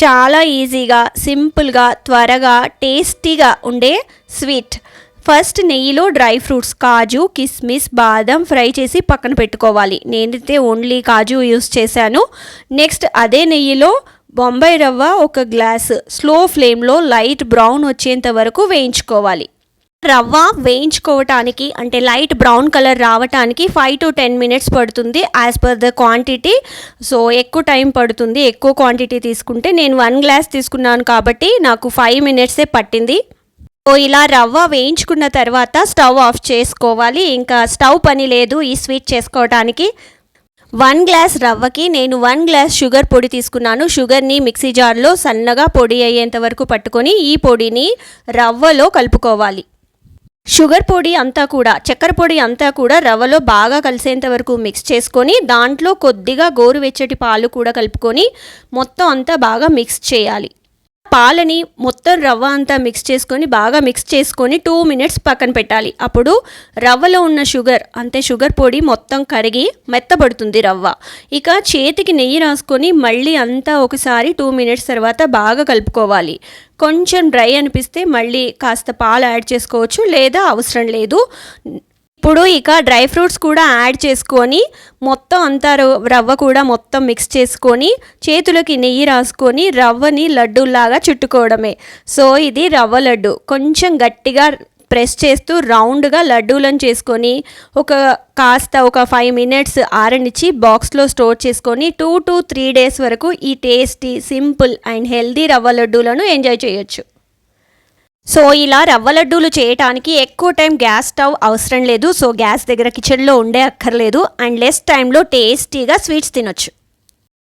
చాలా ఈజీగా, సింపుల్గా, త్వరగా, టేస్టీగా ఉండే స్వీట్. ఫస్ట్ నెయ్యిలో డ్రై ఫ్రూట్స్ కాజు, కిస్మిస్, బాదం ఫ్రై చేసి పక్కన పెట్టుకోవాలి. నేనైతే ఓన్లీ కాజు యూస్ చేశాను. నెక్స్ట్ అదే నెయ్యిలో బొంబాయి రవ్వ ఒక గ్లాస్ స్లో ఫ్లేమ్లో లైట్ బ్రౌన్ వచ్చేంత వరకు వేయించుకోవాలి. రవ్వ వేయించుకోవటానికి అంటే లైట్ బ్రౌన్ కలర్ రావటానికి 5 to 10 minutes పడుతుంది as per the quantity. So ఎక్కువ టైం పడుతుంది. ఎక్కువ క్వాంటిటీ తీసుకుంటే నేను 1 glass తీసుకున్నాను కాబట్టి నాకు 5 minutes పట్టింది. సో ఇలా రవ్వ వేయించుకున్న తర్వాత స్టవ్ ఆఫ్ చేసుకోవాలి. ఇంకా స్టవ్ పని లేదు ఈ స్వీట్ చేసుకోవటానికి. 1 glass రవ్వకి నేను 1 glass షుగర్ పొడి తీసుకున్నాను. షుగర్ని మిక్సీ జార్లో సన్నగా పొడి అయ్యేంత వరకు పట్టుకొని ఈ పొడిని రవ్వలో కలుపుకోవాలి. షుగర్ పొడి అంతా కూడా, చక్కెర పొడి అంతా కూడా రవ్వలో బాగా కలిసేంత వరకు మిక్స్ చేసుకొని దాంట్లో కొద్దిగా గోరువెచ్చటి పాలు కూడా కలుపుకొని మొత్తం అంతా బాగా మిక్స్ చేయాలి. పాలని మొత్తం రవ్వ అంతా మిక్స్ చేసుకొని బాగా మిక్స్ చేసుకొని 2 minutes పక్కన పెట్టాలి. అప్పుడు రవ్వలో ఉన్న షుగర్ పొడి మొత్తం కరిగి మెత్తబడుతుంది రవ్వ. ఇక చేతికి నెయ్యి రాసుకొని మళ్ళీ అంతా ఒకసారి 2 minutes తర్వాత బాగా కలుపుకోవాలి. కొంచెం డ్రై అనిపిస్తే మళ్ళీ కాస్త పాలు యాడ్ చేసుకోవచ్చు, లేదా అవసరం లేదు. ఇప్పుడు ఇక డ్రై ఫ్రూట్స్ కూడా యాడ్ చేసుకొని మొత్తం అంతా రవ్వ కూడా మొత్తం మిక్స్ చేసుకొని చేతులకి నెయ్యి రాసుకొని రవ్వని లడ్డూలాగా చుట్టుకోవడమే. సో ఇది రవ్వ లడ్డు. కొంచెం గట్టిగా ప్రెస్ చేస్తూ రౌండ్గా లడ్డూలను చేసుకొని ఒక 5 minutes ఆరనిచ్చి బాక్స్లో స్టోర్ చేసుకొని 2 to 3 days వరకు ఈ టేస్టీ, సింపుల్ అండ్ హెల్దీ రవ్వ లడ్డూలను ఎంజాయ్ చేయొచ్చు. సో ఇలా రవ్వ లడ్డూలు చేయడానికి ఎక్కువ టైం గ్యాస్ స్టవ్ అవసరం లేదు. సో గ్యాస్ దగ్గర కిచెన్లో ఉండే అక్కర్లేదు అండ్ లెస్ టైంలో టేస్టీగా స్వీట్స్ తినొచ్చు.